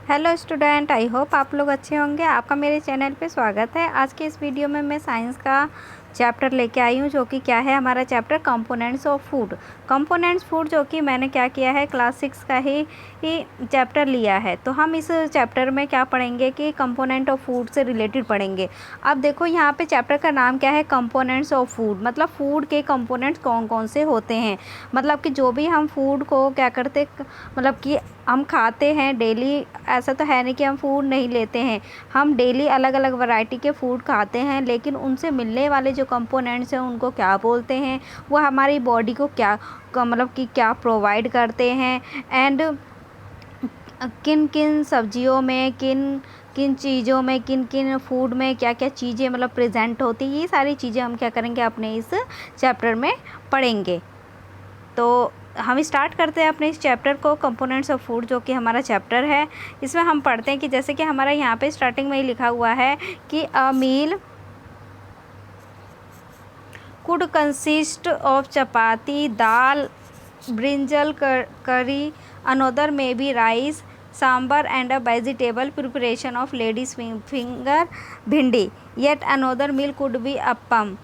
Hello student, I hope आप लोग अच्छे होंगे। आपका मेरे चैनल पे स्वागत है। आज के इस वीडियो में मैं साइंस का चैप्टर लेके आई हूँ, जो कि क्या है हमारा chapter components of food. Components food जो कि मैंने क्या किया है, क्लास 6 का ही चैप्टर लिया है। तो हम इस चैप्टर में क्या पढ़ेंगे कि कंपोनेंट ऑफ फूड से रिलेटेड पढ़ेंगे। अब देखो यहाँ पे चैप्टर का नाम क्या है, कंपोनेंट्स ऑफ फूड। मतलब फूड के कंपोनेंट्स कौन कौन से होते हैं। मतलब कि जो भी हम फूड को क्या करते, मतलब कि हम खाते हैं डेली। ऐसा तो है नहीं कि हम फूड नहीं लेते हैं, हम डेली अलग अलग वैरायटी के फूड खाते हैं, लेकिन उनसे मिलने वाले जो कंपोनेंट्स हैं उनको क्या बोलते हैं, वो हमारी बॉडी को क्या मतलब कि क्या प्रोवाइड करते हैं। एंड किन किन सब्जियों में, किन किन चीज़ों में, किन किन फूड में क्या क्या चीज़ें मतलब प्रेजेंट होती हैं, ये सारी चीज़ें हम क्या करेंगे अपने इस चैप्टर में पढ़ेंगे। तो हम स्टार्ट करते हैं अपने इस चैप्टर को, कंपोनेंट्स ऑफ फूड, जो कि हमारा चैप्टर है। इसमें हम पढ़ते हैं कि जैसे कि हमारा यहाँ पे स्टार्टिंग में ही लिखा हुआ है कि a meal could consist of chapati, dal, brinjal curry, another may be rice, sambar and a vegetable preparation of ladies finger bhindi, yet another meal could be appam,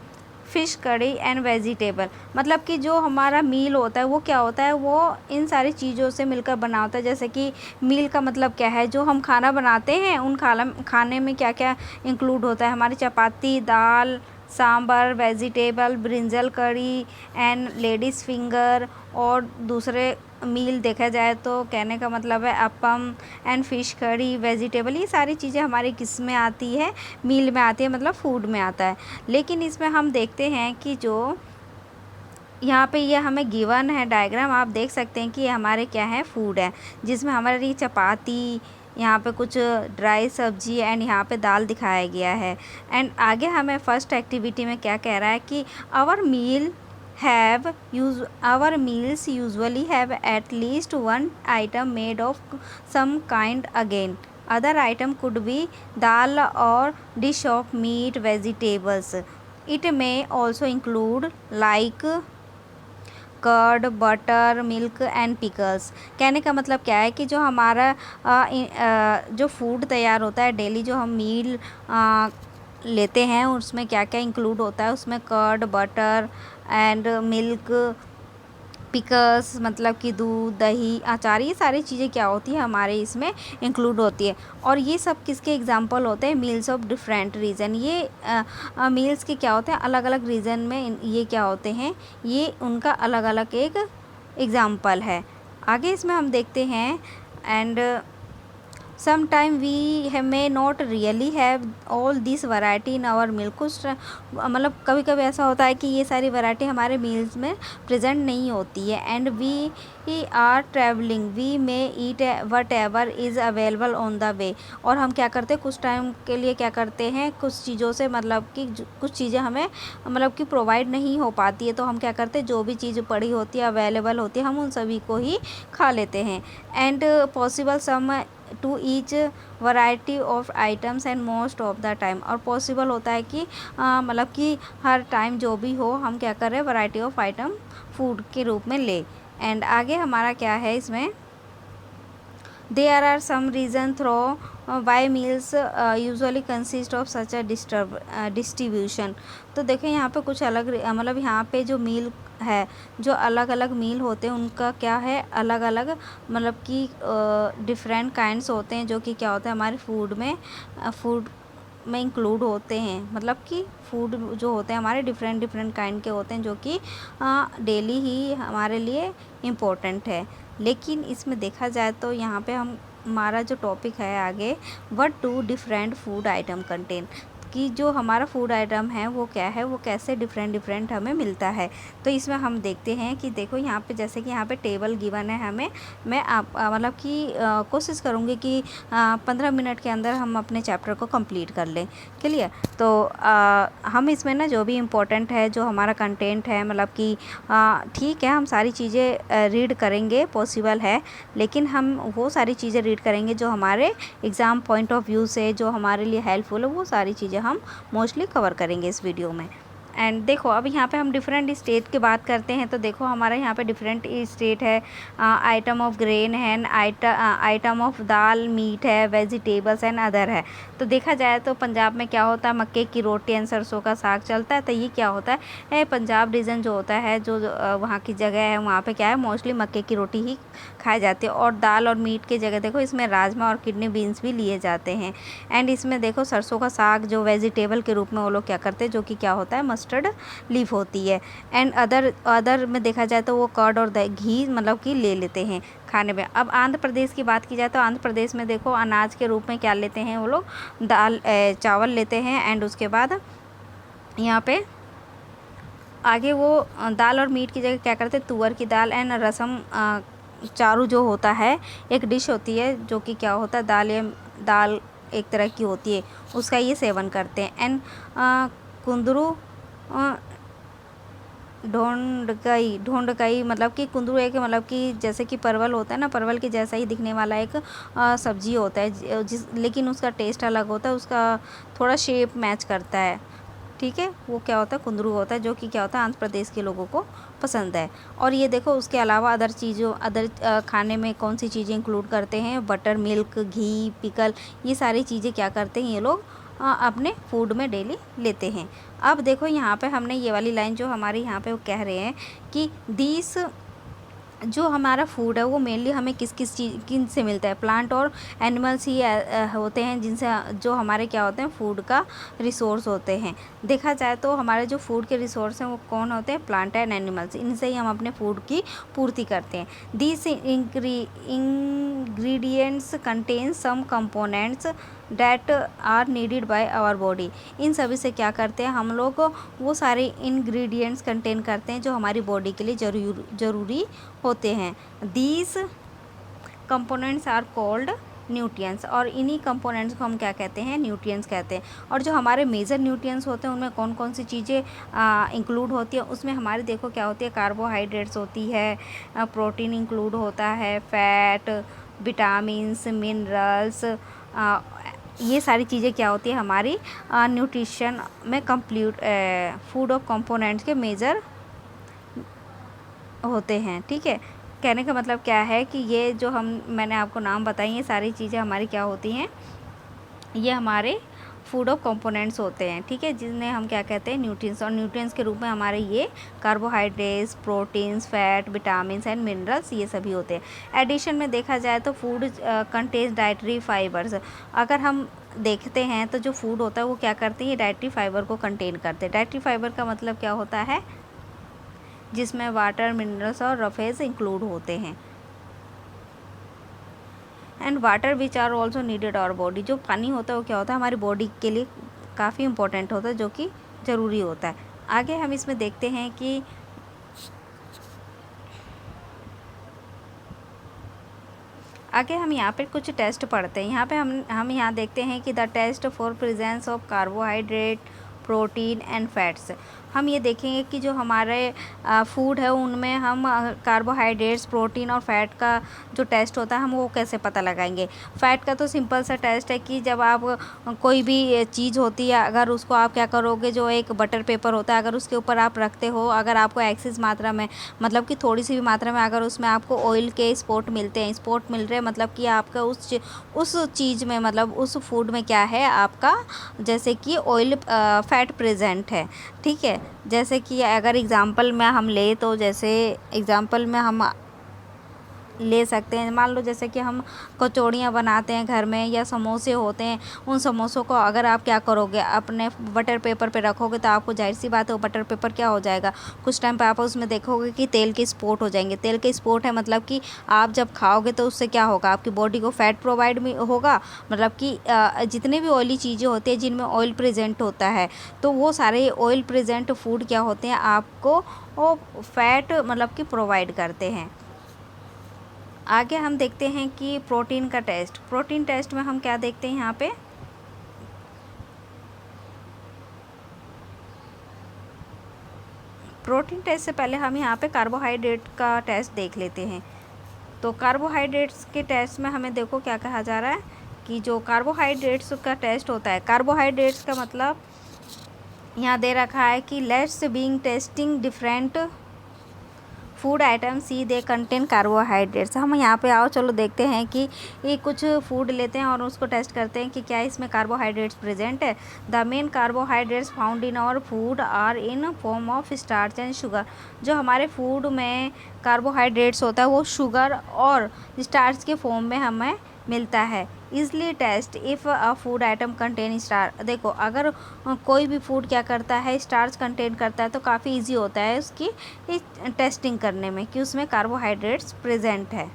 fish curry and vegetable. मतलब कि जो हमारा मील होता है वो क्या होता है, वो इन सारी चीज़ों से मिलकर बना होता है। जैसे कि मील का मतलब क्या है, जो हम खाना बनाते हैं उन खाने में क्या क्या इंक्लूड होता है। हमारी चपाती, दाल, सांबर, वेजिटेबल, ब्रिंजल कड़ी एंड लेडीज़ फिंगर। और दूसरे मील देखा जाए तो कहने का मतलब है अपम एंड फिश कड़ी, वेजिटेबल। ये सारी चीज़ें हमारी किस में आती है, मील में आती है, मतलब फूड में आता है। लेकिन इसमें हम देखते हैं कि जो यहाँ पे ये हमें गिवन है डायग्राम, आप देख सकते हैं कि ये हमारे क्या है, फूड है, जिसमें हमारी चपाती, यहाँ पे कुछ ड्राई सब्जी एंड यहाँ पे दाल दिखाया गया है। एंड आगे हमें फर्स्ट एक्टिविटी में क्या कह रहा है कि our meals usually have at least one item made of some kind. Again, other item could be dal or dish of meat, vegetables. It may also include like curd, butter, milk and pickles. कहने का मतलब क्या है कि जो हमारा जो food तैयार होता है डेली, जो हम मील लेते हैं, उसमें क्या क्या इंक्लूड होता है। उसमें curd, butter and milk, pickles मतलब कि दूध, दही, अचार, ये सारी चीज़ें क्या होती है हमारे इसमें इंक्लूड होती है। और ये सब किसके एग्जांपल होते हैं, मील्स ऑफ डिफरेंट रीजन। ये मील्स के क्या होते हैं, अलग अलग रीजन में ये क्या होते हैं, ये उनका अलग अलग एक एग्जांपल है। आगे इसमें हम देखते हैं and sometime we may not really have all this variety in our meal। कुछ मतलब कभी कभी ऐसा होता है कि ये सारी वैरायटी हमारे मील्स में प्रेजेंट नहीं होती है। And we are travelling, we may eat whatever is available on the way. और हम क्या करते हैं, कुछ टाइम के लिए क्या करते हैं, कुछ चीज़ों से मतलब कि कुछ चीज़ें हमें मतलब कि प्रोवाइड नहीं हो पाती है, तो हम क्या करते हैं, जो भी चीज़ पड़ी होती है, अवेलेबल होती है, हम उन सभी को ही खा लेते हैं। And possible some to each variety of items and most of the time. और पॉसिबल होता है कि मतलब कि हर टाइम जो भी हो हम क्या करें, वैरायटी ऑफ आइटम फूड के रूप में ले। एंड आगे हमारा क्या है इसमें, there are some reason through why meals usually consist of such a distribution। तो देखें यहाँ पे कुछ अलग मतलब यहाँ पे जो मील है, जो अलग अलग मील होते हैं उनका क्या है, अलग अलग मतलब कि डिफरेंट काइंड्स होते हैं, जो कि क्या होता है हमारे फूड में इंक्लूड होते हैं। मतलब कि फूड जो होते हैं हमारे डिफरेंट डिफरेंट काइंड के होते हैं, जो कि डेली ही हमारे लिए इम्पोर्टेंट है। लेकिन इसमें देखा जाए तो यहाँ पे हमारा जो टॉपिक है आगे, what do different food item contain, कि जो हमारा फूड आइटम है वो क्या है, वो कैसे डिफरेंट डिफरेंट हमें मिलता है। तो इसमें हम देखते हैं कि देखो यहाँ पे जैसे कि यहाँ पे टेबल गिवन है हमें। मैं मतलब कि कोशिश करूँगी कि 15 मिनट के अंदर हम अपने चैप्टर को कंप्लीट कर लें। क्लियर। तो हम इसमें ना जो भी इम्पोर्टेंट है, जो हमारा कंटेंट है, मतलब कि ठीक है हम सारी चीज़ें रीड करेंगे, पॉसिबल है, लेकिन हम वो सारी चीज़ें रीड करेंगे जो हमारे एग्ज़ाम पॉइंट ऑफ व्यू से जो हमारे लिए हेल्पफुल है, वो सारी चीज़ें हम मोस्टली कवर करेंगे इस वीडियो में। एंड देखो अब यहाँ पे हम डिफरेंट स्टेट की बात करते हैं तो देखो हमारे यहाँ पे डिफरेंट स्टेट है। आइटम ऑफ ग्रेन है, आइटम ऑफ दाल, मीट है, वेजिटेबल्स एंड अदर है। तो देखा जाए तो पंजाब में क्या होता है, मक्के की रोटी एंड सरसों का साग चलता है। तो ये क्या होता है, पंजाब रीजन जो होता है, जो वहाँ की जगह है, वहाँ पे क्या है, मोस्टली मक्के की रोटी ही खाई जाती है। और दाल और मीट की जगह देखो इसमें राजमा और किडनी बीन्स भी लिए जाते हैं। एंड इसमें देखो सरसों का साग जो वेजिटेबल के रूप में वो लोग क्या करते हैं, जो कि क्या होता है, मस्टर्ड लीफ होती है। एंड अदर में देखा जाए तो वो कर्ड और घी मतलब कि ले लेते हैं खाने में। अब आंध्र प्रदेश की बात की जाए तो आंध्र प्रदेश में देखो अनाज के रूप में क्या लेते हैं वो लोग, दाल चावल लेते हैं। एंड उसके बाद यहाँ पे आगे वो दाल और मीट की जगह क्या करते हैं, तुअर की दाल एंड रसम चारू जो होता है, एक डिश होती है जो कि क्या होता है, दाल एक तरह की होती है, उसका ये सेवन करते हैं। एंड कुंदरू ढोंडकाई मतलब कि कुंदरू एक मतलब कि जैसे कि परवल होता है ना, परवल के जैसा ही दिखने वाला एक सब्जी होता है, लेकिन उसका टेस्ट अलग होता है, उसका थोड़ा शेप मैच करता है। ठीक है, वो क्या होता है, कुंदरू होता है, जो कि क्या होता है, आंध्र प्रदेश के लोगों को पसंद है। और ये देखो उसके अलावा अदर खाने में कौन सी चीज़ें इंक्लूड करते हैं, बटर मिल्क, घी, पिकल, ये सारी चीज़ें क्या करते हैं ये लोग अपने फूड में डेली लेते हैं। अब देखो यहाँ पे हमने ये वाली लाइन जो हमारी यहाँ पे वो कह रहे हैं कि दिस जो हमारा फूड है वो मेनली हमें किन से मिलता है, प्लांट और एनिमल्स ही होते हैं, जिनसे जो हमारे क्या होते हैं, फूड का रिसोर्स होते हैं। देखा जाए तो हमारे जो फूड के रिसोर्स हैं वो कौन होते हैं, प्लांट एंड एनिमल्स, इनसे ही हम अपने फूड की पूर्ति करते हैं। These ingredients contain some components that are needed by our body. इन सभी से क्या करते हैं हम लोग, वो सारे इंग्रेडिएंट्स कंटेन करते हैं जो हमारी बॉडी के लिए ज़रूरी होते हैं। These components are called nutrients, और इन्हीं कंपोनेंट्स को हम क्या कहते हैं, न्यूट्रिएंट्स कहते हैं। और जो हमारे मेजर न्यूट्रिएंट्स होते हैं उनमें कौन कौन सी चीज़ें इंक्लूड होती है, उसमें हमारी देखो क्या होती है, कार्बोहाइड्रेट्स होती है, प्रोटीन इंक्लूड होता है, फैट, विटामिन्स, मिनरल्स, ये सारी चीज़ें क्या होती है हमारी न्यूट्रिशन में कंप्लीट फूड ऑफ कंपोनेंट्स के मेजर होते हैं। ठीक है, कहने का मतलब क्या है कि ये जो मैंने आपको नाम बताई, ये सारी चीज़ें हमारी क्या होती हैं, ये हमारे फूड ऑफ कंपोनेंट्स होते हैं। ठीक है, जिन्हें हम क्या कहते हैं, न्यूट्रिएंट्स। और न्यूट्रिएंट्स के रूप में हमारे ये carbohydrates, proteins, fat, vitamins and minerals ये सभी होते हैं। एडिशन में देखा जाए तो फूड कंटेन्स डाइटरी फाइबर्स। अगर हम देखते हैं तो जो फूड होता है वो क्या करते हैं, ये डाइटरी फाइबर को कंटेन करते हैं। डाइटरी फाइबर का मतलब क्या होता है, जिसमें वाटर, मिनरल्स और रफेज इंक्लूड होते हैं। And water which are also needed our body. जो पानी होता है वो क्या होता है, हमारी बॉडी के लिए काफ़ी इंपॉर्टेंट होता है, जो कि ज़रूरी होता है। आगे हम इसमें देखते हैं कि आगे हम यहाँ पे कुछ टेस्ट पढ़ते हैं। यहाँ पे हम यहाँ देखते हैं कि the test for presence of carbohydrate, protein and fats. हम ये देखेंगे कि जो हमारे फूड है उनमें हम कार्बोहाइड्रेट्स, प्रोटीन और फैट का जो टेस्ट होता है हम वो कैसे पता लगाएंगे। फ़ैट का तो सिंपल सा टेस्ट है कि जब आप कोई भी चीज़ होती है, अगर उसको आप क्या करोगे, जो एक बटर पेपर होता है अगर उसके ऊपर आप रखते हो, अगर आपको एक्सेस मात्रा में मतलब कि थोड़ी सी भी मात्रा में अगर उसमें आपको ऑयल के स्पॉट मिलते हैं, स्पॉट मिल रहे हैं, मतलब कि आपका उस चीज़ में मतलब उस फूड में क्या है आपका, जैसे कि ऑयल फैट प्रेजेंट है। ठीक है, जैसे कि अगर एग्ज़ाम्पल में हम ले तो जैसे एग्ज़ाम्पल में हम ले सकते हैं, मान लो जैसे कि हम कचौड़ियाँ बनाते हैं घर में या समोसे होते हैं, उन समोसों को अगर आप क्या करोगे, अपने बटर पेपर पे रखोगे तो आपको जाहिर सी बात है वो बटर पेपर क्या हो जाएगा, कुछ टाइम पे आप उसमें देखोगे कि तेल के स्पॉट हो जाएंगे। तेल के स्पॉट है मतलब कि आप जब खाओगे तो उससे क्या होगा, आपकी बॉडी को फैट प्रोवाइड में होगा, मतलब कि जितने भी ऑयली चीज़ें होती हैं जिनमें ऑयल प्रेजेंट होता है, तो वो सारे ऑयल प्रेजेंट फूड क्या होते हैं, आपको वो फैट मतलब कि प्रोवाइड करते हैं। आगे हम देखते हैं कि प्रोटीन का टेस्ट। प्रोटीन टेस्ट में हम क्या देखते हैं, यहाँ पे प्रोटीन टेस्ट से पहले हम यहाँ पे कार्बोहाइड्रेट का टेस्ट देख लेते हैं। तो कार्बोहाइड्रेट्स के टेस्ट में हमें देखो क्या कहा जा रहा है कि जो कार्बोहाइड्रेट्स का टेस्ट होता है, कार्बोहाइड्रेट्स का मतलब यहाँ दे रखा है कि let's being testing different food item see they contain carbohydrates. हम यहाँ पे आओ चलो देखते हैं कि ये कुछ फूड लेते हैं और उसको टेस्ट करते हैं कि क्या इसमें कार्बोहाइड्रेट्स प्रेजेंट है। The main carbohydrates found in our food are in form of starch and sugar. जो हमारे फूड में कार्बोहाइड्रेट्स होता है वो शुगर और स्टार्च के फॉर्म में हमें मिलता है। Easily test if a food item contain starch. देखो अगर कोई भी फूड क्या करता है स्टार्च कंटेन करता है तो काफ़ी इजी होता है उसकी टेस्टिंग करने में कि उसमें कार्बोहाइड्रेट्स प्रेजेंट है।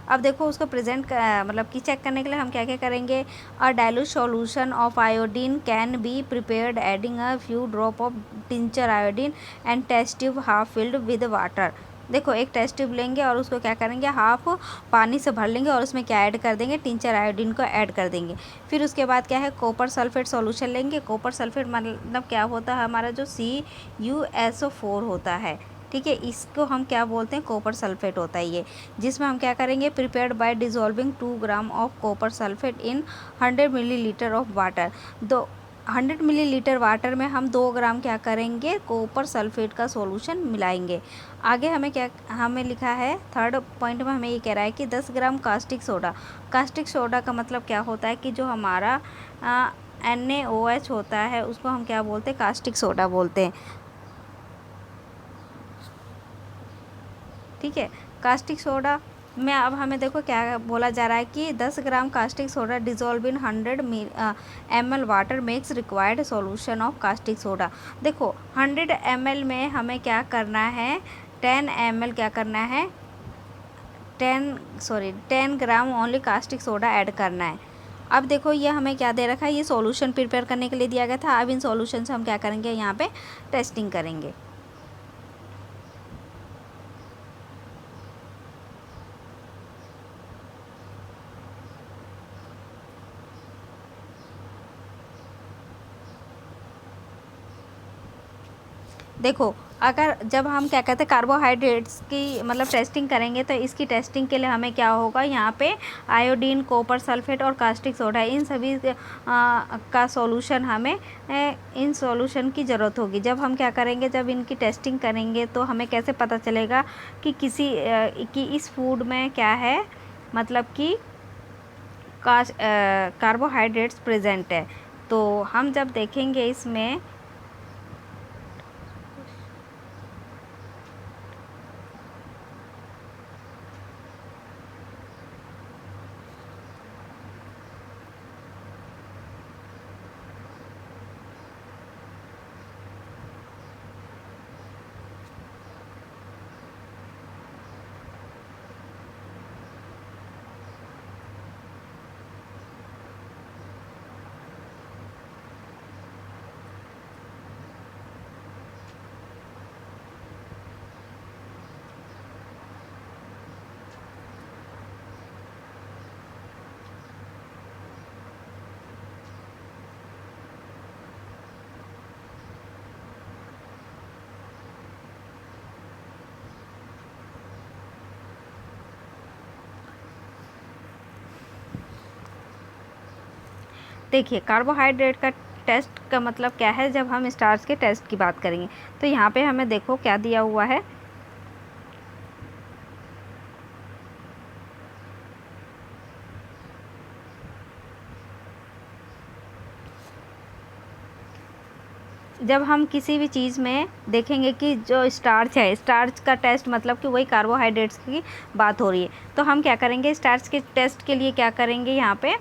अब देखो उसको प्रेजेंट मतलब कि चेक करने के लिए हम क्या क्या करेंगे। A dilute solution of iodine can be prepared adding a few drop of tincture iodine and test tube half filled with water. देखो एक टेस्ट ट्यूब लेंगे और उसको क्या करेंगे हाफ पानी से भर लेंगे और उसमें क्या ऐड कर देंगे टिंचर आयोडीन को ऐड कर देंगे। फिर उसके बाद क्या है कॉपर सल्फेट सॉल्यूशन लेंगे। कॉपर सल्फेट मतलब क्या होता है हमारा जो CuSO4 होता है, ठीक है, इसको हम क्या बोलते हैं कॉपर सल्फेट होता है ये, जिसमें हम क्या करेंगे prepared by dissolving 2 gram of copper sulphate in 100 millilitre of water. 100 millilitre water में हम 2 ग्राम क्या करेंगे कॉपर सल्फेट का सॉल्यूशन मिलाएंगे। आगे हमें लिखा है थर्ड पॉइंट में हमें ये कह रहा है कि 10 gram caustic soda. Caustic soda का मतलब क्या होता है कि जो हमारा NaOH होता है उसको हम क्या बोलते हैं कास्टिक सोडा बोलते हैं, ठीक है। कास्टिक सोडा में अब हमें देखो क्या बोला जा रहा है कि 10 gram caustic soda dissolve in 100 ml water makes required solution of caustic soda. देखो 100 ml में हमें क्या करना है 10 ml क्या करना है 10 ग्राम ओनली कास्टिक सोडा ऐड करना है। अब देखो ये हमें क्या दे रखा है ये सॉल्यूशन प्रिपेयर करने के लिए दिया गया था। अब इन सॉल्यूशन से हम क्या करेंगे यहाँ पे टेस्टिंग करेंगे। देखो अगर जब हम क्या कहते हैं कार्बोहाइड्रेट्स की मतलब टेस्टिंग करेंगे तो इसकी टेस्टिंग के लिए हमें क्या होगा यहाँ पे आयोडीन कॉपर सल्फेट और कास्टिक सोडा इन सभी का सॉल्यूशन हमें इन सॉल्यूशन की ज़रूरत होगी। जब हम क्या करेंगे जब इनकी टेस्टिंग करेंगे तो हमें कैसे पता चलेगा कि कि इस फूड में क्या है मतलब कि कार्बोहाइड्रेट्स प्रेजेंट है। तो हम जब देखेंगे इसमें देखिए कार्बोहाइड्रेट का टेस्ट का मतलब क्या है जब हम स्टार्च के टेस्ट की बात करेंगे तो यहाँ पे हमें देखो क्या दिया हुआ है। जब हम किसी भी चीज़ में देखेंगे कि जो स्टार्च है स्टार्च का टेस्ट मतलब कि वही कार्बोहाइड्रेट्स की बात हो रही है तो हम क्या करेंगे स्टार्च के टेस्ट के लिए क्या करेंगे यहाँ पे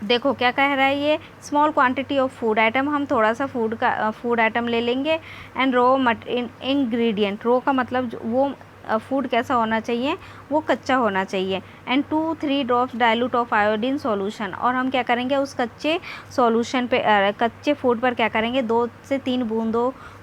देखो क्या कह रहा है ये small quantity of food item. हम थोड़ा सा फूड आइटम ले लेंगे एंड रो इंग्रेडिएंट। रो का मतलब वो फूड कैसा होना चाहिए वो कच्चा होना चाहिए and 2-3 drops dilute of iodine solution. और हम क्या करेंगे उस कच्चे सॉल्यूशन पे कच्चे फूड पर क्या करेंगे 2 से 3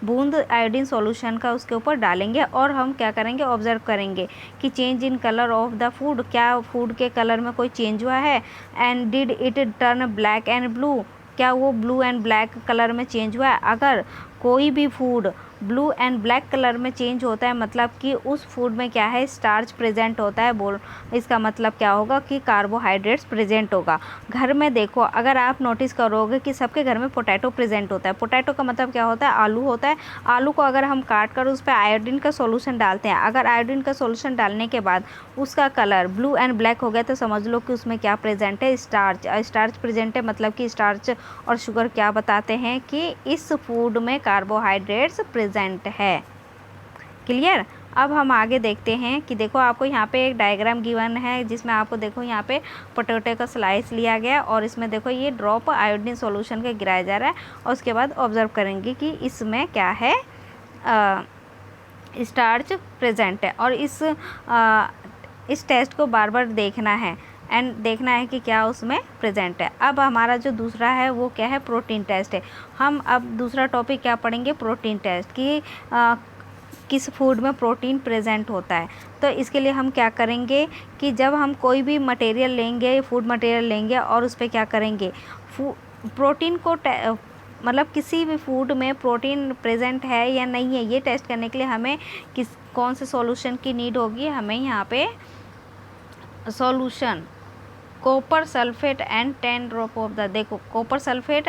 बूंद आयोडीन सॉल्यूशन का उसके ऊपर डालेंगे और हम क्या करेंगे ऑब्जर्व करेंगे कि change in colour of the food, क्या फूड के कलर में कोई चेंज हुआ है and did it turn black and blue, क्या वो ब्लू एंड ब्लैक कलर में चेंज हुआ है। अगर कोई भी food blue and black colour में चेंज होता है, मतलब कि उस फूड में क्या है, स्टार्च प्रेजेंट होता है। बोल इसका मतलब क्या होगा कि कार्बोहाइड्रेट्स प्रेजेंट होगा। घर में देखो, अगर आप नोटिस करोगे कि सबके घर में पोटैटो प्रेजेंट होता है। पोटैटो का मतलब क्या होता है, आलू होता है। आलू को अगर हम काट कर उस पर आयोडीन का सॉल्यूशन डालते हैं, अगर आयोडीन का सॉल्यूशन डालने के बाद उसका कलर ब्लू एंड ब्लैक हो गया, तो समझ लो कि उसमें क्या प्रेजेंट है, स्टार्च। स्टार्च प्रेजेंट है, मतलब कि स्टार्च और शुगर क्या बताते हैं कि इस फूड में कार्बोहाइड्रेट्स प्रेजेंट है। क्लियर। अब हम आगे देखते हैं कि देखो आपको यहाँ पे एक डायग्राम गिवन है, जिसमें आपको देखो यहाँ पे पोटैटो का स्लाइस लिया गया और इसमें देखो ये ड्रॉप आयोडीन सॉल्यूशन का गिराया जा रहा है। और उसके बाद ऑब्जर्व करेंगे कि इसमें क्या है, स्टार्च प्रेजेंट है। और इस टेस्ट को बार बार देखना है एंड देखना है कि क्या उसमें प्रेजेंट है। अब हमारा जो दूसरा है वो क्या है, प्रोटीन टेस्ट है। हम अब दूसरा टॉपिक क्या पढ़ेंगे, प्रोटीन टेस्ट, कि किस फूड में प्रोटीन प्रेजेंट होता है। तो इसके लिए हम क्या करेंगे कि जब हम कोई भी मटेरियल लेंगे, फूड मटेरियल लेंगे और उस पर क्या करेंगे, प्रोटीन को मतलब किसी भी फूड में प्रोटीन प्रेजेंट है या नहीं है, ये टेस्ट करने के लिए हमें कौन से सॉल्यूशन की नीड होगी, हमें यहाँ पे solution copper sulphate and 10 drop of the, देखो copper sulphate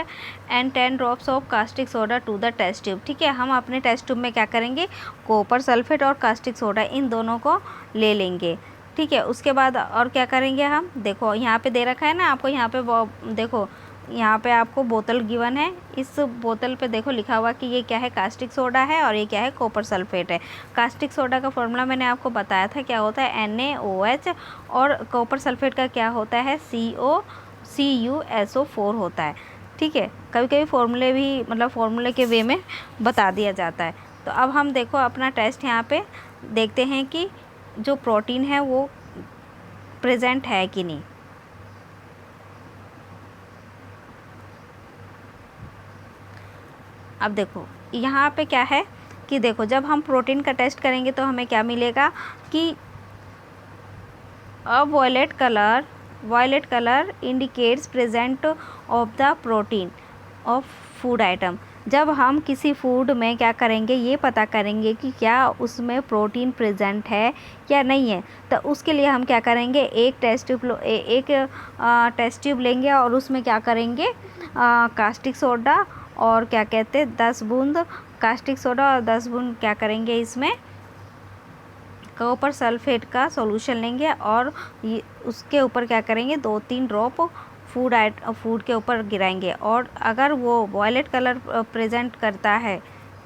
and 10 drops of caustic soda to the test tube. ठीक है, हम अपने टेस्ट ट्यूब में क्या करेंगे, कॉपर सल्फेट और कास्टिक सोडा इन दोनों को ले लेंगे। ठीक है, उसके बाद और क्या करेंगे हम, देखो यहाँ पे दे रखा है ना आपको, यहाँ पे देखो यहाँ पे आपको बोतल गिवन है। इस बोतल पे देखो लिखा हुआ कि ये क्या है, कास्टिक सोडा है और ये क्या है, कॉपर सल्फेट है। कास्टिक सोडा का फॉर्मूला मैंने आपको बताया था, क्या होता है, NaOH, और कॉपर सल्फेट का क्या होता है, CuSO4 होता है। ठीक है, कभी कभी फॉर्मूले भी मतलब फॉर्मूले के वे में बता दिया जाता है। तो अब हम देखो अपना टेस्ट यहाँ पे देखते हैं कि जो प्रोटीन है वो प्रेजेंट है कि नहीं। अब देखो यहाँ पे क्या है कि देखो जब हम प्रोटीन का टेस्ट करेंगे तो हमें क्या मिलेगा कि a violet colour indicates present of the protein of food item. जब हम किसी फूड में क्या करेंगे, ये पता करेंगे कि क्या उसमें प्रोटीन प्रेजेंट है या नहीं है, तो उसके लिए हम क्या करेंगे, एक टेस्ट ट्यूब लेंगे और उसमें क्या करेंगे, कास्टिक सोडा और क्या कहते हैं 10 बूंद कास्टिक सोडा और 10 बूंद क्या करेंगे, इसमें कॉपर सल्फेट का सॉल्यूशन लेंगे और उसके ऊपर क्या करेंगे, 2-3 ड्रॉप फूड के ऊपर गिराएंगे। और अगर वो वॉयलेट कलर प्रेजेंट करता है,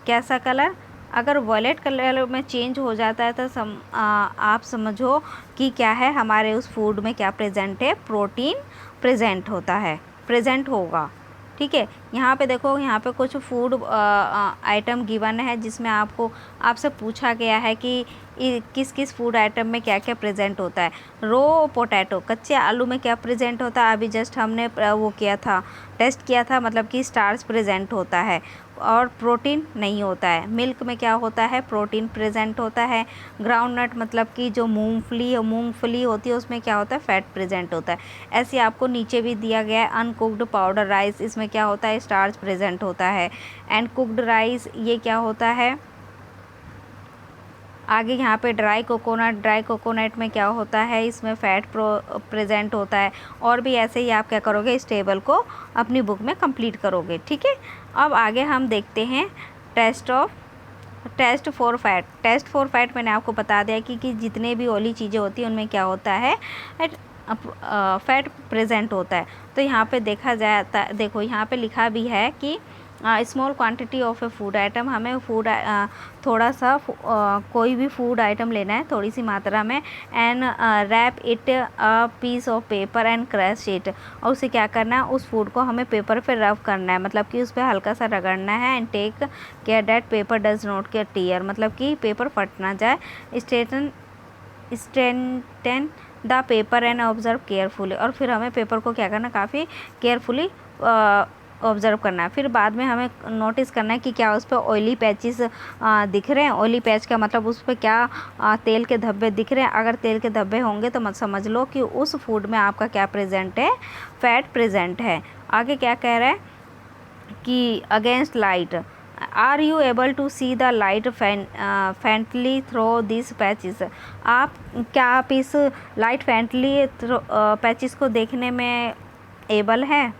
कैसा कलर, अगर वॉयलेट कलर में चेंज हो जाता है तो आप समझो कि क्या है, हमारे उस फूड में क्या प्रेजेंट है, प्रोटीन प्रेजेंट होगा। ठीक है, यहाँ पे देखो, यहाँ पे कुछ फूड आइटम गिवन है जिसमें आपसे पूछा गया है कि किस किस फूड आइटम में क्या क्या प्रेजेंट होता है। रो पोटैटो, कच्चे आलू में क्या प्रेजेंट होता है, अभी जस्ट हमने वो किया था, टेस्ट किया था, मतलब कि स्टार्च प्रेजेंट होता है और प्रोटीन नहीं होता है। मिल्क में क्या होता है, प्रोटीन प्रेजेंट होता है। ग्राउंड नट मतलब कि जो मूंगफली होती है उसमें क्या होता है, फैट प्रेजेंट होता है। ऐसे आपको नीचे भी दिया गया है, अनकुक्ड पाउडर राइस, इसमें क्या होता है, स्टार्च प्रेजेंट होता है। एंड कुक्ड राइस, ये क्या होता है, आगे यहाँ पे ड्राई कोकोनट में क्या होता है, इसमें फ़ैट प्रेजेंट होता है। और भी ऐसे ही आप क्या करोगे, इस टेबल को अपनी बुक में कंप्लीट करोगे। ठीक है, अब आगे हम देखते हैं टेस्ट फॉर फैट मैंने आपको बता दिया कि जितने भी ऑयली चीज़ें होती हैं उनमें क्या होता है, फैट प्रेजेंट होता है। तो यहाँ पे देखा जाता, देखो यहाँ पे लिखा भी है कि small quantity of A food item, हमें थोड़ा सा कोई भी फूड आइटम लेना है थोड़ी सी मात्रा में, and wrap it a piece of paper and crush it, और उसे क्या करना है, उस फूड को हमें पेपर पे रब करना है, मतलब कि उस पर हल्का सा रगड़ना है। And take care that paper does not get tear, मतलब कि पेपर फट ना जाए। Strengthen the paper and observe carefully, और फिर हमें पेपर को क्या करना, काफ़ी केयरफुली ऑब्ज़र्व करना है। फिर बाद में हमें नोटिस करना है कि क्या उस पर ऑयली पैचेस दिख रहे हैं। ऑयली पैच का मतलब उस पर क्या तेल के धब्बे दिख रहे हैं। अगर तेल के धब्बे होंगे तो मत समझ लो कि उस फूड में आपका क्या प्रेजेंट है, फैट प्रेजेंट है। आगे क्या कह रहा है कि against light, are you able to see the light faintly through this patches? आप इस लाइट फेंटली पैचेस को देखने में एबल है?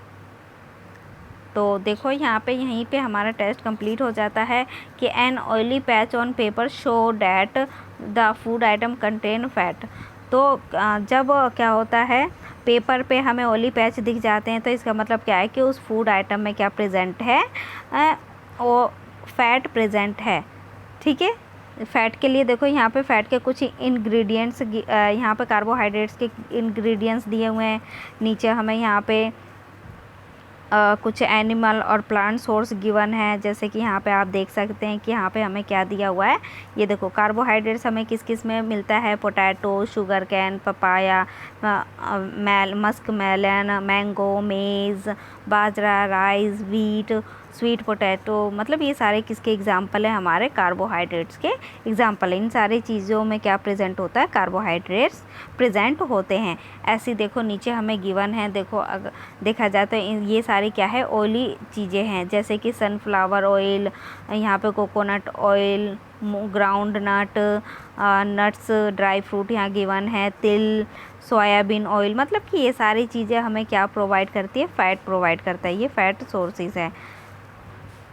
तो देखो यहाँ पे यहीं पे हमारा टेस्ट कंप्लीट हो जाता है कि an oily patch on paper show that the food item contain fat. तो जब क्या होता है, पेपर पे हमें ऑयली पैच दिख जाते हैं तो इसका मतलब क्या है कि उस फूड आइटम में क्या प्रेजेंट है, वो फैट प्रेजेंट है। ठीक है, फ़ैट के लिए देखो यहाँ पे फ़ैट के कुछ इंग्रेडिएंट्स, यहाँ पे कार्बोहाइड्रेट्स के इंग्रेडिएंट्स दिए हुए हैं। नीचे हमें यहाँ पे कुछ एनिमल और प्लांट सोर्स गिवन है, जैसे कि यहाँ पे आप देख सकते हैं कि यहाँ पे हमें क्या दिया हुआ है। ये देखो कार्बोहाइड्रेट्स हमें किस किस में मिलता है, potato, sugarcane, papaya, muskmelon, mango, maize, bajra, rice, wheat, sweet potato. मतलब ये सारे किसके एग्जाम्पल हैं, हमारे कार्बोहाइड्रेट्स के एग्जाम्पल है। इन सारी चीज़ों में क्या प्रेजेंट होता है, कार्बोहाइड्रेट्स प्रेजेंट होते हैं। ऐसी देखो नीचे हमें गिवन है, देखो अगर देखा जाए तो ये सारी क्या है, ऑयली चीज़ें हैं, जैसे कि सनफ्लावर ऑयल, यहाँ पे coconut oil, groundnut, nuts, dry fruit यहाँ गिवन है, तिल, सोयाबीन ऑयल। मतलब कि ये सारी चीज़ें हमें क्या प्रोवाइड करती है, फ़ैट प्रोवाइड करता है। ये फ़ैट सोर्सेज है।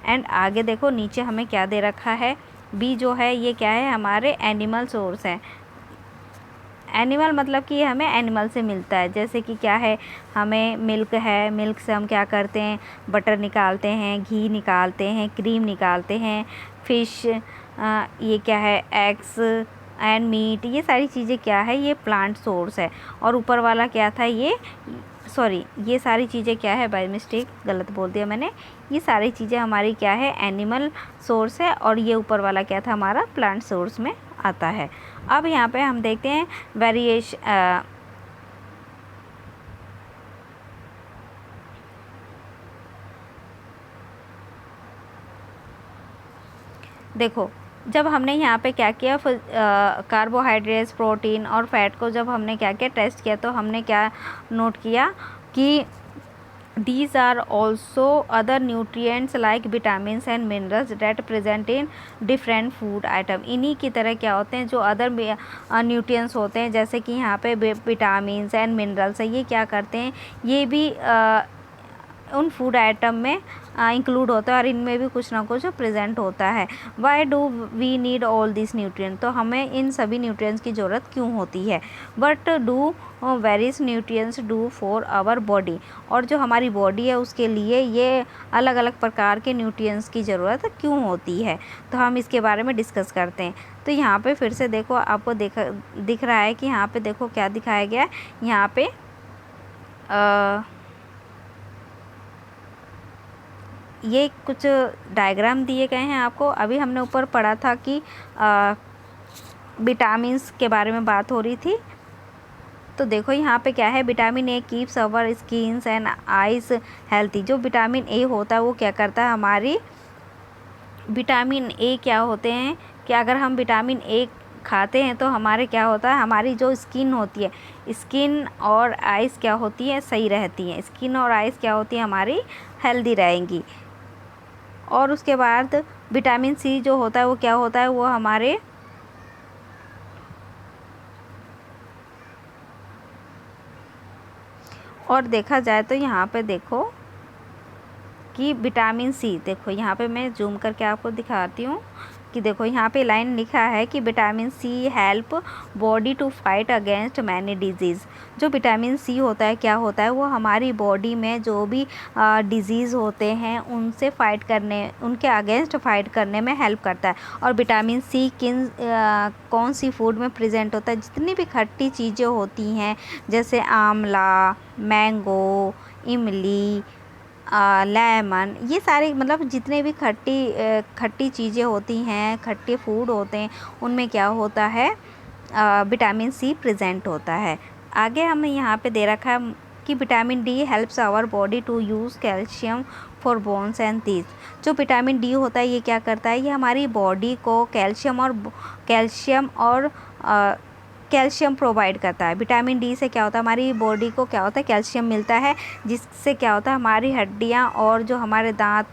एंड आगे देखो नीचे हमें क्या दे रखा है, बी जो है ये क्या है, हमारे एनिमल सोर्स है। एनिमल मतलब कि ये हमें एनिमल से मिलता है, जैसे कि क्या है, हमें मिल्क है, मिल्क से हम क्या करते हैं, बटर निकालते हैं, घी निकालते हैं, क्रीम निकालते हैं, फ़िश, ये क्या है, एग्स एंड मीट। ये सारी चीज़ें क्या है, ये प्लांट सोर्स है। और ऊपर वाला क्या था, ये सारी चीज़ें क्या है, बाय मिस्टेक गलत बोल दिया मैंने। ये सारी चीज़ें हमारी क्या है, एनिमल सोर्स है, और ये ऊपर वाला क्या था, हमारा प्लांट सोर्स में आता है। अब यहाँ पे हम देखते हैं वेरिएशन, देखो जब हमने यहाँ पे क्या किया, कार्बोहाइड्रेट्स, प्रोटीन और फैट को जब हमने क्या किया, टेस्ट किया, तो हमने क्या नोट किया कि these are also other nutrients like vitamins and minerals that present in different food item। इन्हीं की तरह क्या होते हैं, जो अदर न्यूट्रिएंट्स होते हैं, जैसे कि यहाँ पे विटामिन्स एंड मिनरल्स है, ये क्या करते हैं, ये भी उन फूड आइटम में इंक्लूड होता है, और इनमें भी कुछ ना कुछ प्रेजेंट होता है। Why do we need all this nutrient? तो हमें इन सभी न्यूट्रिएंट्स की ज़रूरत क्यों होती है? But do various nutrients do for our body? और जो हमारी बॉडी है उसके लिए ये अलग अलग प्रकार के न्यूट्रिएंट्स की ज़रूरत क्यों होती है? तो हम इसके बारे में डिस्कस करते हैं। तो यहाँ पे फिर से देखो, आपको दिख रहा है कि यहाँ पे देखो क्या दिखाया गया है, यहाँ पे ये कुछ डायग्राम दिए गए हैं आपको। अभी हमने ऊपर पढ़ा था कि विटामिन्स के बारे में बात हो रही थी। तो देखो यहाँ पे क्या है, vitamin A keeps our skins and eyes healthy. जो विटामिन ए होता है वो क्या करता है, हमारी विटामिन ए क्या होते हैं कि अगर हम विटामिन ए खाते हैं तो हमारे क्या होता है, हमारी जो स्किन होती है, स्किन और आइज़ क्या होती है, सही रहती हैं। स्किन और आइज़ क्या होती है, हमारी हेल्दी रहेंगी। और उसके बाद विटामिन सी जो होता है वो क्या होता है, वो हमारे और देखा जाए तो यहाँ पे देखो कि विटामिन सी, देखो यहाँ पे मैं जूम करके आपको दिखाती हूँ कि देखो यहाँ पे लाइन लिखा है कि vitamin C help body to fight against many disease. जो विटामिन सी होता है क्या होता है, वो हमारी बॉडी में जो भी डिजीज़ होते हैं उनसे फाइट करने, उनके अगेंस्ट फाइट करने में हेल्प करता है। और विटामिन सी कौन सी फूड में प्रेजेंट होता है, जितनी भी खट्टी चीज़ें होती हैं, जैसे आंवला, मैंगो, इमली, लेमन, ये सारे मतलब जितने भी खट्टी चीज़ें होती हैं, खट्टे फूड होते हैं, उनमें क्या होता है, विटामिन सी प्रेजेंट होता है। आगे हमें यहाँ पे दे रखा है कि vitamin D helps our body to use calcium for bones and teeth. जो विटामिन डी होता है ये क्या करता है, ये हमारी बॉडी को कैल्शियम प्रोवाइड करता है। विटामिन डी से क्या होता है, हमारी बॉडी को क्या होता है, कैल्शियम मिलता है, जिससे क्या होता है, हमारी हड्डियाँ और जो हमारे दांत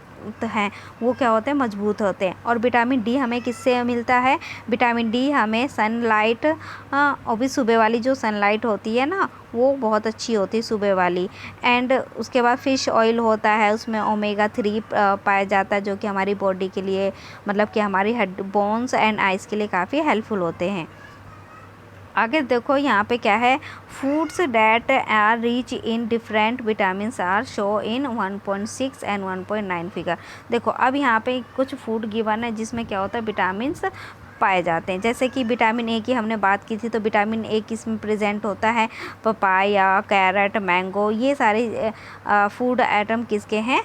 हैं वो क्या होते हैं, मजबूत होते हैं। और विटामिन डी हमें किससे मिलता है, विटामिन डी हमें सनलाइट, और भी सुबह वाली जो सनलाइट होती है ना वो बहुत अच्छी होती है सुबह वाली। एंड उसके बाद फ़िश ऑयल होता है, उसमें ओमेगा 3 पाया जाता है, जो कि हमारी बॉडी के लिए, मतलब कि हमारी बोन्स एंड आइज़ के लिए काफ़ी हेल्पफुल होते हैं। आगे देखो यहाँ पे क्या है, foods that are rich in different vitamin are show in 1.6 and 1.9 figure. देखो अब यहाँ पे कुछ फूड गिवन है जिसमें क्या होता है, विटामिन पाए जाते हैं। जैसे कि विटामिन ए की हमने बात की थी, तो विटामिन ए किसमें प्रेजेंट होता है, पपाया, कैरेट, मैंगो, ये सारे फूड आइटम किसके हैं,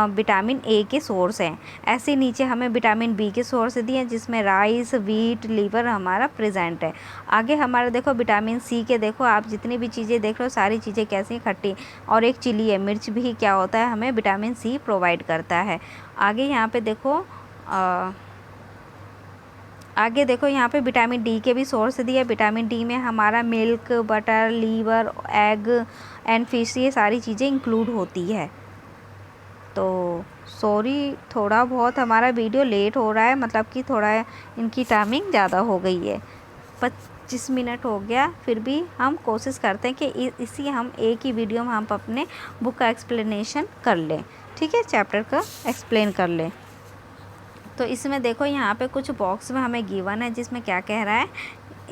विटामिन ए के सोर्स हैं। ऐसे नीचे हमें विटामिन बी के सोर्स दिए हैं जिसमें राइस, व्हीट, लीवर हमारा प्रेजेंट है। आगे हमारा देखो विटामिन सी के, देखो आप जितनी भी चीज़ें देख रहे हो सारी चीज़ें कैसी खट्टी, और एक चिली है, मिर्च भी क्या होता है, हमें विटामिन सी प्रोवाइड करता है। आगे यहाँ पे देखो आगे देखो यहाँ पे विटामिन डी के भी सोर्स दिए। विटामिन डी में हमारा milk, butter, liver, egg and fish, ये सारी चीज़ें इंक्लूड होती है। तो सॉरी, थोड़ा बहुत हमारा वीडियो लेट हो रहा है, मतलब कि थोड़ा इनकी टाइमिंग ज़्यादा हो गई है, 25 मिनट हो गया। फिर भी हम कोशिश करते हैं कि इसी हम एक ही वीडियो में हम अपने बुक का एक्सप्लेनेशन कर लें, ठीक है, चैप्टर का एक्सप्लेन कर लें। तो इसमें देखो यहाँ पे कुछ बॉक्स में हमें गिवन है जिसमें क्या कह रहा है,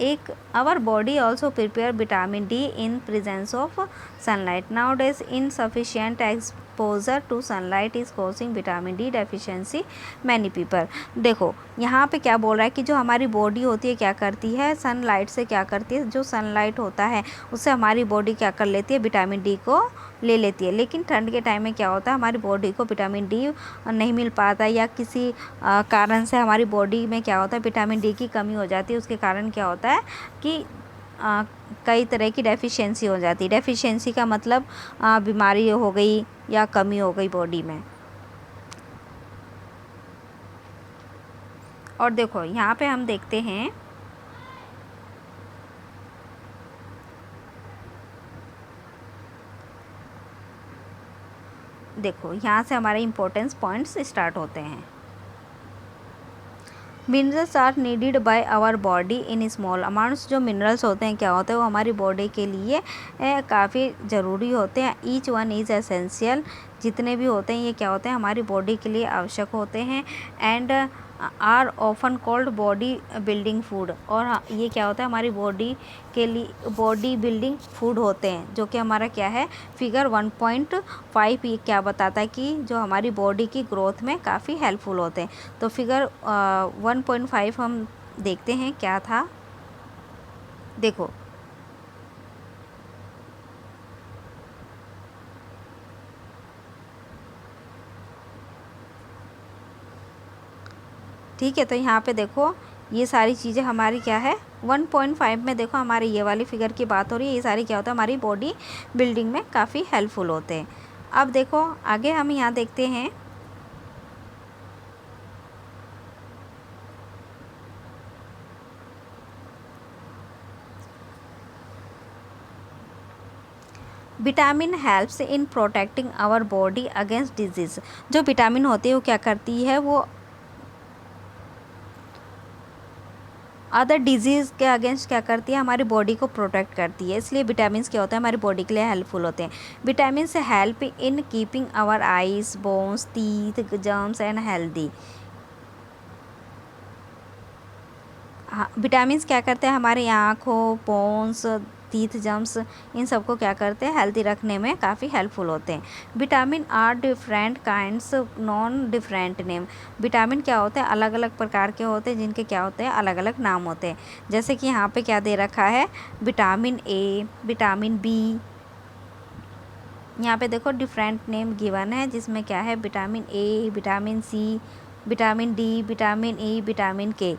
एक our body also prepare vitamin D in presence of sunlight. Nowadays insufficient exposure to sunlight is causing vitamin D deficiency many people. देखो यहाँ पे क्या बोल रहा है कि जो हमारी बॉडी होती है क्या करती है, सनलाइट से क्या करती है, जो सनलाइट होता है उससे हमारी बॉडी क्या कर लेती है, विटामिन डी को ले लेती है। लेकिन ठंड के टाइम में क्या होता है, हमारी बॉडी को विटामिन डी नहीं मिल पाता, या किसी कारण से हमारी बॉडी में क्या होता है, विटामिन डी की कमी हो जाती है। उसके कारण क्या होता है कि कई तरह की डेफिशिएंसी हो जाती है। डेफिशिएंसी का मतलब बीमारी हो गई या कमी हो गई बॉडी में। और देखो यहाँ पे हम देखते हैं, देखो यहाँ से हमारे इम्पोर्टेंस पॉइंट्स स्टार्ट होते हैं। Minerals are needed by our body in small amounts. जो मिनरल्स होते हैं क्या होते हैं, वो हमारी बॉडी के लिए काफ़ी ज़रूरी होते हैं। Each one is essential. जितने भी होते हैं ये क्या होते हैं, हमारी बॉडी के लिए आवश्यक होते हैं। And are often called body building food. और ये क्या होता है, हमारी बॉडी के लिए बॉडी बिल्डिंग फूड होते हैं, जो कि हमारा क्या है, फिगर 1.5 ये क्या बताता है कि जो हमारी बॉडी की ग्रोथ में काफ़ी हेल्पफुल होते हैं। तो फिगर 1.5 हम देखते हैं क्या था। देखो ठीक है, तो यहाँ पे देखो ये सारी चीज़ें हमारी क्या है, 1.5 में देखो हमारी ये वाली फिगर की बात हो रही है। ये सारी क्या होता है, हमारी बॉडी बिल्डिंग में काफ़ी हेल्पफुल होते हैं। अब देखो आगे हम यहाँ देखते हैं, vitamin helps in protecting our body against disease. जो विटामिन होती है वो क्या करती है, वो अदर डिजीज़ के अगेंस्ट क्या करती है, हमारी बॉडी को प्रोटेक्ट करती है। इसलिए विटामिन क्या होता है, हमारी बॉडी के लिए हेल्पफुल होते हैं। विटामिन से help in keeping our eyes, bones, teeth, germs and healthy. हाँ, विटामिन क्या करते हैं, हमारे आँखों, बोन्स, टीथ, जम्स, इन सबको क्या करते हैं, हेल्दी रखने में काफ़ी हेल्पफुल होते हैं। Vitamin are different kinds known different name. Vitamin क्या होते हैं, अलग अलग प्रकार के होते हैं जिनके क्या होते हैं, अलग अलग नाम होते हैं। जैसे कि यहाँ पे क्या दे रखा है, विटामिन ए, विटामिन बी। यहाँ पे देखो डिफरेंट नेम गिवन है जिसमें क्या है, vitamin A, vitamin C, vitamin D, vitamin E, vitamin K,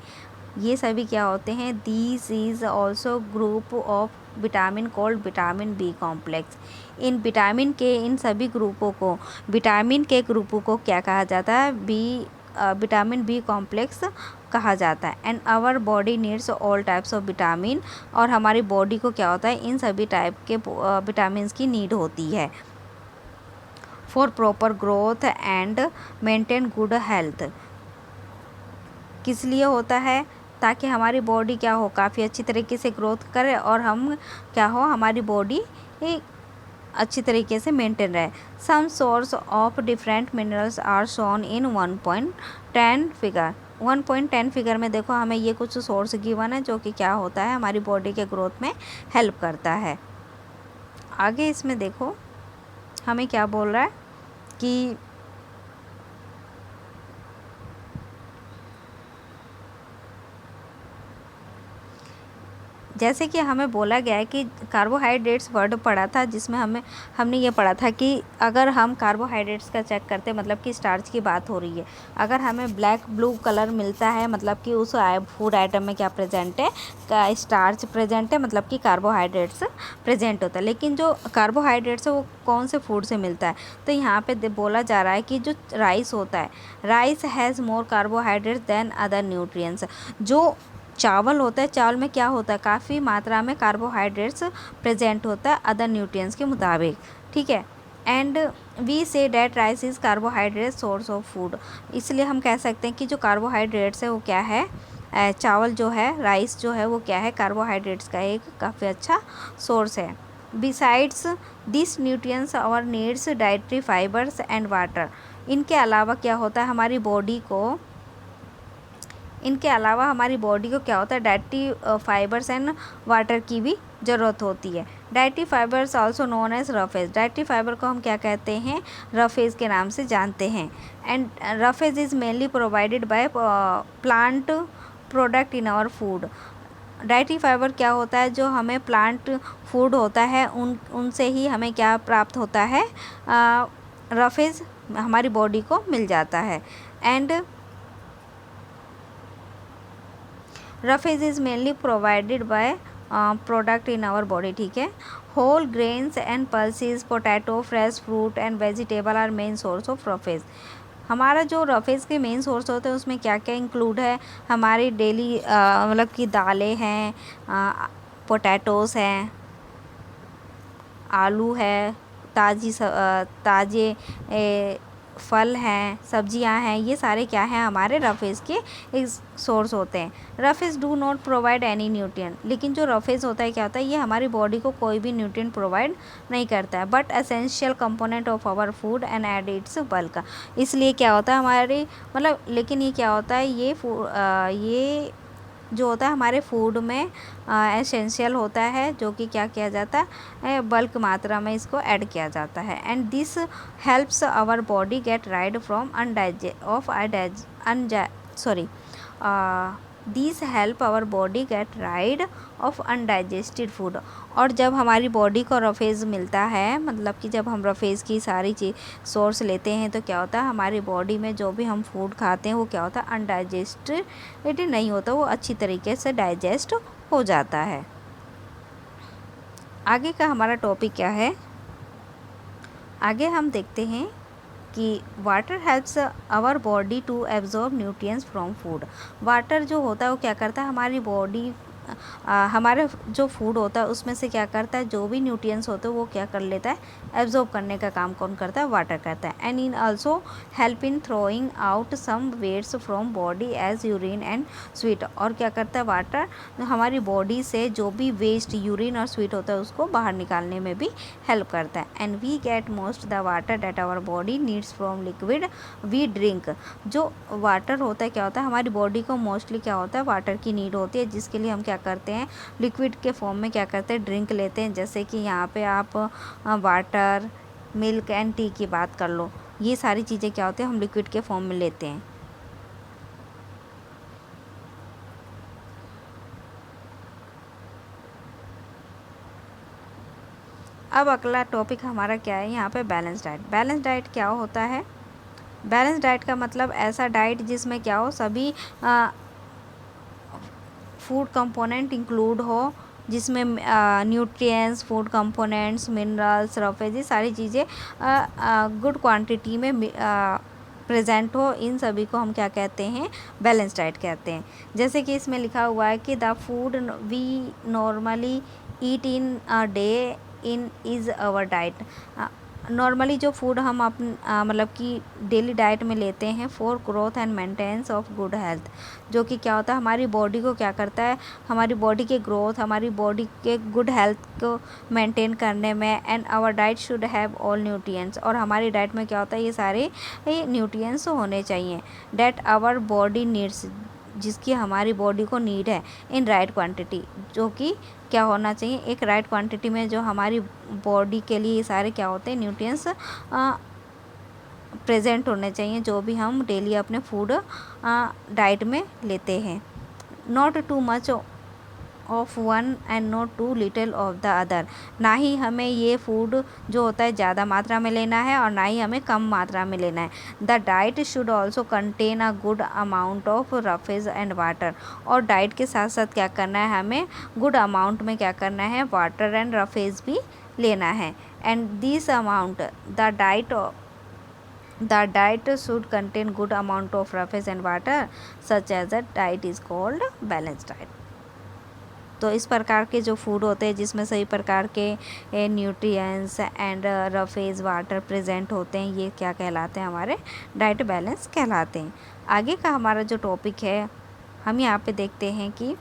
ये सभी क्या होते हैं, this is also group of vitamin called vitamin B complex. इन विटामिन के इन सभी ग्रुपों को, विटामिन के ग्रुपों को क्या कहा जाता है, विटामिन बी कॉम्प्लेक्स कहा जाता है। And our body needs all types of vitamin. और हमारी बॉडी को क्या होता है, इन सभी टाइप के विटामिन की नीड होती है। For proper growth and maintain good health. किस लिए होता है? ताकि हमारी बॉडी क्या हो, काफ़ी अच्छी तरीके से ग्रोथ करे और हम क्या हो, हमारी बॉडी अच्छी तरीके से मेंटेन रहे। Some source of different minerals are shown in 1.10 figure. 1.10 figure में देखो हमें ये कुछ सोर्स गिवन है जो कि क्या होता है, हमारी बॉडी के ग्रोथ में हेल्प करता है। आगे इसमें देखो हमें क्या बोल रहा है कि जैसे कि हमें बोला गया है कि कार्बोहाइड्रेट्स वर्ड पढ़ा था जिसमें हमने ये पढ़ा था कि अगर हम कार्बोहाइड्रेट्स का चेक करते हैं, मतलब कि स्टार्च की बात हो रही है, अगर हमें ब्लैक ब्लू कलर मिलता है मतलब कि उस फूड आइटम में क्या प्रेजेंट है, का स्टार्च प्रेजेंट है, मतलब कि कार्बोहाइड्रेट्स प्रेजेंट होता है। लेकिन जो कार्बोहाइड्रेट्स है वो कौन से फूड से मिलता है? तो यहाँ पे बोला जा रहा है कि जो राइस होता है, rice has more carbohydrates than other nutrients. जो चावल होता है, चावल में क्या होता है, काफ़ी मात्रा में कार्बोहाइड्रेट्स प्रेजेंट होता है अदर न्यूट्रिएंट्स के मुताबिक, ठीक है। And we say that rice is carbohydrate source of food. इसलिए हम कह सकते हैं कि जो कार्बोहाइड्रेट्स है वो क्या है, चावल जो है, राइस जो है वो क्या है, कार्बोहाइड्रेट्स का एक काफ़ी अच्छा सोर्स है। Besides this nutrients our needs dietary fibres and water. इनके अलावा क्या होता है, हमारी बॉडी को क्या होता है, डाइटरी फाइबर्स एंड वाटर की भी ज़रूरत होती है। Dietary fibres also known as roughage. Dietary fibre को हम क्या कहते हैं, रफेज के नाम से जानते हैं। And roughage is mainly provided by plant product in our food. Dietary fibre क्या होता है, जो हमें प्लांट फूड होता है उनसे ही हमें क्या प्राप्त होता है, रफेज हमारी बॉडी को मिल जाता है। And roughage is mainly provided by product in our body, ठीक है। Whole grains and pulses, potato, fresh fruit and vegetable are main source of roughage. हमारा जो रफेज के मेन सोर्स होते हैं उसमें क्या क्या इंक्लूड है, हमारी डेली मतलब कि दालें हैं, पोटैटोस हैं, आलू है, ताज़े फल हैं, सब्जियां हैं, ये सारे क्या हैं, हमारे रफेज के एक सोर्स होते हैं। Roughage do not provide any nutrient. लेकिन जो रफेज होता है क्या होता है, ये हमारी बॉडी को कोई भी न्यूट्रिएंट प्रोवाइड नहीं करता है, but essential component of our food and add its bulk. इसलिए क्या होता है हमारे मतलब, लेकिन ये क्या होता है, ये जो होता है हमारे फूड में एसेंशियल होता है, जो कि क्या किया जाता है, बल्क मात्रा में इसको ऐड किया जाता है। And this helps our body get rid from this help our body get rid of undigested food. और जब हमारी बॉडी को रफेज मिलता है, मतलब कि जब हम रफेज की सारी चीज़ सोर्स लेते हैं, तो क्या होता है हमारी बॉडी में जो भी हम फूड खाते हैं वो क्या होता है, अनडाइजेस्टेड नहीं होता, वो अच्छी तरीके से डाइजेस्ट हो जाता है। आगे का हमारा टॉपिक क्या है, आगे हम देखते हैं कि water helps our body to absorb nutrients from food. Water जो होता है वो क्या करता है, हमारी बॉडी हमारे जो फूड होता है उसमें से क्या करता है, जो भी न्यूट्रिएंट्स होते हैं वो क्या कर लेता है, एब्जॉर्ब करने का काम कौन करता है, वाटर करता है। And in also help in throwing out some wastes from body as urine and sweat. और क्या करता है वाटर, हमारी बॉडी से जो भी वेस्ट यूरिन और स्वीट होता है उसको बाहर निकालने में भी हेल्प करता है। And we get most the water that our body needs from liquid we drink. जो वाटर होता है क्या होता है, हमारी बॉडी को मोस्टली क्या होता है, वाटर की नीड होती है, जिसके लिए हम क्या करते हैं, लिक्विड के फॉर्म में क्या करते हैं, ड्रिंक लेते हैं। जैसे कि यहाँ पे आप वाटर, मिल्क एंड टी की बात कर लो, ये सारी चीज़ें क्या होती है, हम लिक्विड के फॉर्म में लेते हैं। अब अगला टॉपिक हमारा क्या है, यहाँ पे बैलेंस डाइट। बैलेंस डाइट क्या होता है, बैलेंस डाइट का मतलब ऐसा डाइट जिसमें क्या हो, सभी फूड कंपोनेंट इंक्लूड हो, जिसमें nutrients, food components, minerals, roughage, ये सारी चीज़ें गुड क्वांटिटी में प्रेजेंट हो। इन सभी को हम क्या कहते हैं, बैलेंस डाइट कहते हैं। जैसे कि इसमें लिखा हुआ है कि the food we normally eat in a day in is our diet. Normally जो फूड हम मतलब कि डेली डाइट में लेते हैं for growth and maintenance of good health, जो कि क्या होता है हमारी बॉडी को क्या करता है, हमारी बॉडी के ग्रोथ, हमारी बॉडी के गुड हेल्थ को मेंटेन करने में। And our diet should have all nutrients, और हमारी डाइट में क्या होता है ये सारे न्यूट्रिएंट्स होने चाहिए डेट आवर बॉडी नीड्स, जिसकी हमारी बॉडी को नीड है, इन राइट क्वांटिटी, जो कि क्या होना चाहिए एक राइट क्वांटिटी में, जो हमारी बॉडी के लिए ये सारे क्या होते हैं न्यूट्रिएंट्स प्रेजेंट होने चाहिए, जो भी हम डेली अपने फूड डाइट में लेते हैं। Not too much of one and not too little of the other, ना ही हमें ये फूड जो होता है ज़्यादा मात्रा में लेना है और ना ही हमें कम मात्रा में लेना है। The diet should also contain a good amount of roughage and water, और डाइट के साथ साथ क्या करना है हमें गुड अमाउंट में क्या करना है वाटर एंड रफेज भी लेना है। And this amount the diet should contain good amount of roughage and water, such as a diet is called balanced diet। तो इस प्रकार के जो फूड होते हैं जिसमें सही प्रकार के nutrients and roughage water present होते हैं, ये क्या कहलाते हैं हमारे डाइट बैलेंस कहलाते हैं। आगे का हमारा जो टॉपिक है हम यहाँ पे देखते हैं कि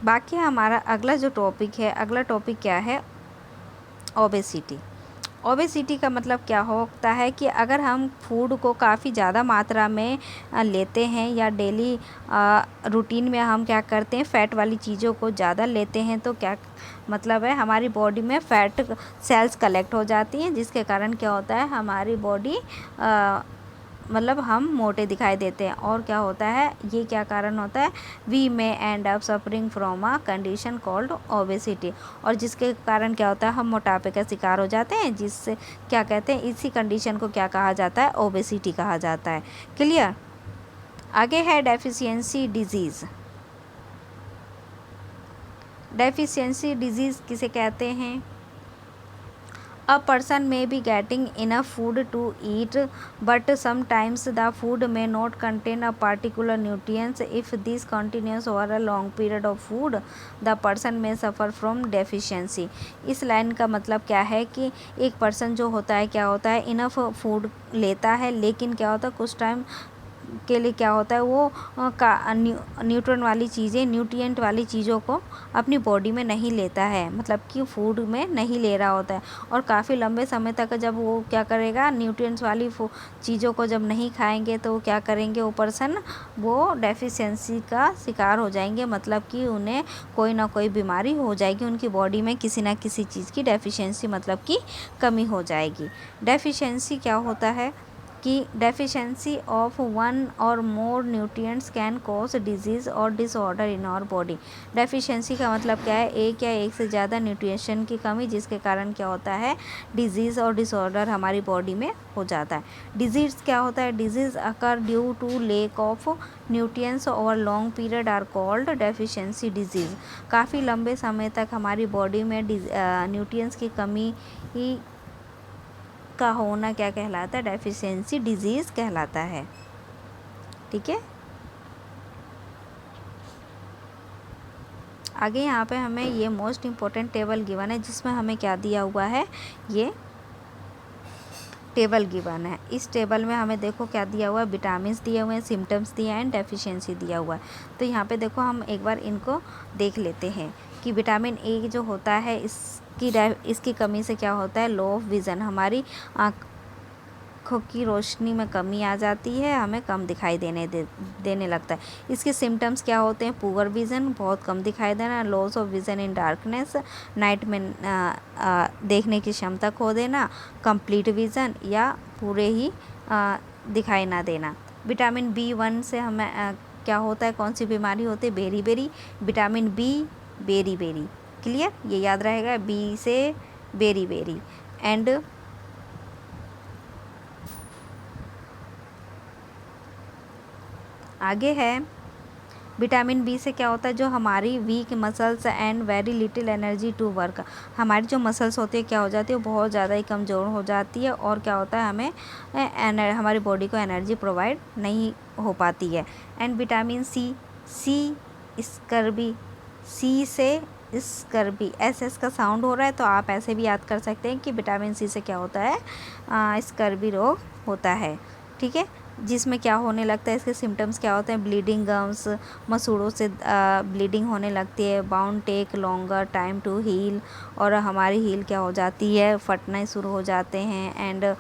बाकी हमारा अगला जो टॉपिक है, अगला टॉपिक क्या है, ओबेसिटी। ओबेसिटी का मतलब क्या होता है कि अगर हम फूड को काफ़ी ज़्यादा मात्रा में लेते हैं या डेली रूटीन में हम क्या करते हैं फ़ैट वाली चीज़ों को ज़्यादा लेते हैं, तो क्या मतलब है हमारी बॉडी में फ़ैट सेल्स कलेक्ट हो जाती हैं, जिसके कारण क्या होता है हमारी बॉडी मतलब हम मोटे दिखाई देते हैं। और क्या होता है ये क्या कारण होता है, we may end up suffering from a condition called obesity, और जिसके कारण क्या होता है हम मोटापे का शिकार हो जाते हैं, जिससे क्या कहते हैं इसी कंडीशन को क्या कहा जाता है ओबेसिटी कहा जाता है। क्लियर। आगे है डेफिशिएंसी डिजीज़। डेफिशिएंसी डिजीज़ किसे कहते हैं, A person may be getting enough food to eat, but sometimes the food may not contain a particular nutrients. If this continues over a long period of food, the person may suffer from deficiency। इस line का मतलब क्या है कि एक person जो होता है क्या होता है इनफ फूड लेता है, लेकिन क्या होता है कुछ टाइम के लिए क्या होता है वो न्यूट्रन वाली चीज़ें न्यूट्रिएंट वाली चीज़ों को अपनी बॉडी में नहीं लेता है, मतलब कि फूड में नहीं ले रहा होता है, और काफ़ी लंबे समय तक जब वो क्या करेगा न्यूट्रिएंट्स वाली चीज़ों को जब नहीं खाएंगे तो वो क्या करेंगे वो पर्सन वो डेफिशिएंसी का शिकार हो जाएंगे, मतलब कि उन्हें कोई ना कोई बीमारी हो जाएगी, उनकी बॉडी में किसी ना किसी चीज़ की डेफिशिएंसी मतलब कि कमी हो जाएगी। डेफिशिएंसी क्या होता है कि deficiency of one or more nutrients can cause disease or disorder in our body. Deficiency का मतलब क्या है, एक या एक से ज़्यादा न्यूट्रिशन की कमी, जिसके कारण क्या होता है डिजीज़ और डिसऑर्डर हमारी बॉडी में हो जाता है। डिजीज़ क्या होता है, disease occur due to lack of nutrients over long period are called deficiency disease. काफ़ी लंबे समय तक हमारी बॉडी में न्यूट्रिएंट्स की कमी का होना क्या कहलाता है, डेफिशिएंसी डिजीज़ कहलाता है। ठीक है। आगे यहाँ पे हमें ये मोस्ट इम्पोर्टेंट टेबल गिवन है, जिसमें हमें क्या दिया हुआ है, ये टेबल गिवन है। इस टेबल में हमें देखो क्या दिया हुआ है, विटामिन्स दिए हुए हैं, सिम्टम्स दिए हैं, डेफिशिएंसी दिया हुआ है। तो यहाँ पे देखो हम एक बार इनको देख लेते हैं कि विटामिन ए जो होता है इसकी कमी से क्या होता है, लो ऑफ विज़न, हमारी आँखों की रोशनी में कमी आ जाती है, हमें कम दिखाई देने लगता है। इसके सिम्टम्स क्या होते हैं, पुअर विज़न, बहुत कम दिखाई देना, loss of vision in darkness, night में देखने की क्षमता खो देना, कंप्लीट विज़न या पूरे ही दिखाई ना देना। विटामिन B1 से हमें क्या होता है, कौन सी बीमारी होती है, beriberi, vitamin B beriberi. Clear, ये याद रहेगा, बी से बेरी बेरी। एंड आगे है विटामिन बी से क्या होता है, जो हमारी weak muscles and very little energy to work, हमारी जो मसल्स होती है क्या हो जाती है, वो बहुत ज़्यादा ही कमज़ोर हो जाती है और क्या होता है, हमें हमारी बॉडी को एनर्जी प्रोवाइड नहीं हो पाती है। एंड विटामिन सी स्कर्बी, सी से स्कर्बी, एस का साउंड हो रहा है तो आप ऐसे भी याद कर सकते हैं कि विटामिन सी से क्या होता है, स्कर्बी रोग होता है। ठीक है, जिसमें क्या होने लगता है, इसके सिम्टम्स क्या होते हैं, ब्लीडिंग गम्स, मसूड़ों से ब्लीडिंग होने लगती है, wound take longer time to heal, और हमारी हील क्या हो जाती है, फटने शुरू हो जाते हैं। एंड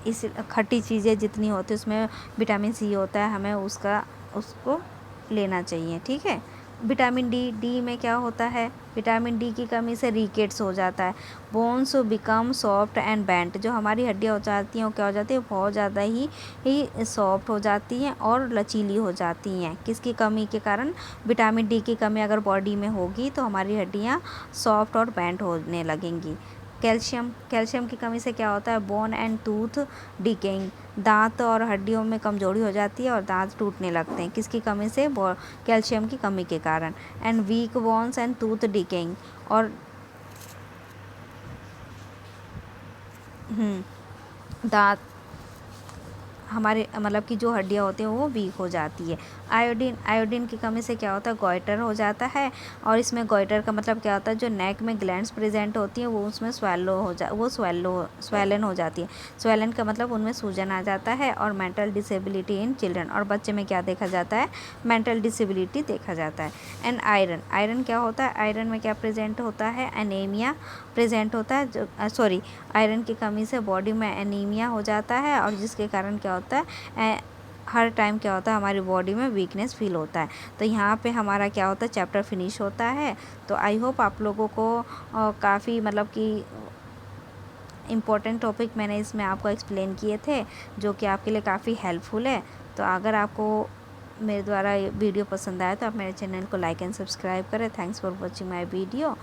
इस खट्टी चीज़ें जितनी होती है उसमें विटामिन सी होता है, हमें उसको लेना चाहिए। ठीक है, विटामिन डी में क्या होता है, विटामिन डी की कमी से रिकेट्स हो जाता है, bones become soft and bent, जो हमारी हड्डियाँ हो जाती हैं वो क्या हो जाती है, बहुत ज़्यादा ही सॉफ्ट हो जाती हैं और लचीली हो जाती हैं। किसकी कमी के कारण, विटामिन डी की कमी अगर बॉडी में होगी तो हमारी हड्डियाँ सॉफ्ट और बेंट होने लगेंगी। कैल्शियम की कमी से क्या होता है, बोन एंड टूथ डिकेइंग, दांत और हड्डियों में कमजोरी हो जाती है और दांत टूटने लगते हैं। किसकी कमी से, कैल्शियम की कमी के कारण। And weak bones and tooth decaying, और दांत, हमारे मतलब कि जो हड्डियाँ होती हैं वो वीक हो जाती है। आयोडीन की कमी से क्या होता है, गॉइटर हो जाता है, और इसमें गॉइटर का मतलब क्या होता है, जो नेक में ग्लैंड्स प्रेजेंट होती हैं वो उसमें स्वेलन हो जाती है। स्वेलन का मतलब उनमें सूजन आ जाता है। और मेंटल डिसेबिलिटी इन चिल्ड्रन, और बच्चे में क्या देखा जाता है, मेंटल डिसेबिलिटी देखा जाता है। एंड आयरन क्या होता है, आयरन में क्या प्रेजेंट होता है, एनीमिया प्रेजेंट होता है, जो आयरन की कमी से बॉडी में एनीमिया हो जाता है, और जिसके कारण क्या होता है, हर टाइम क्या होता है, हमारी बॉडी में वीकनेस फील होता है। तो यहाँ पे हमारा क्या होता है, चैप्टर फिनिश होता है। तो आई होप आप लोगों को काफ़ी मतलब कि इम्पोर्टेंट टॉपिक मैंने इसमें आपको एक्सप्लेन किए थे, जो कि आपके लिए काफ़ी हेल्पफुल है। तो अगर आपको मेरे द्वारा ये वीडियो पसंद आया तो आप मेरे चैनल को लाइक एंड सब्सक्राइब करें। Thanks for watching my video.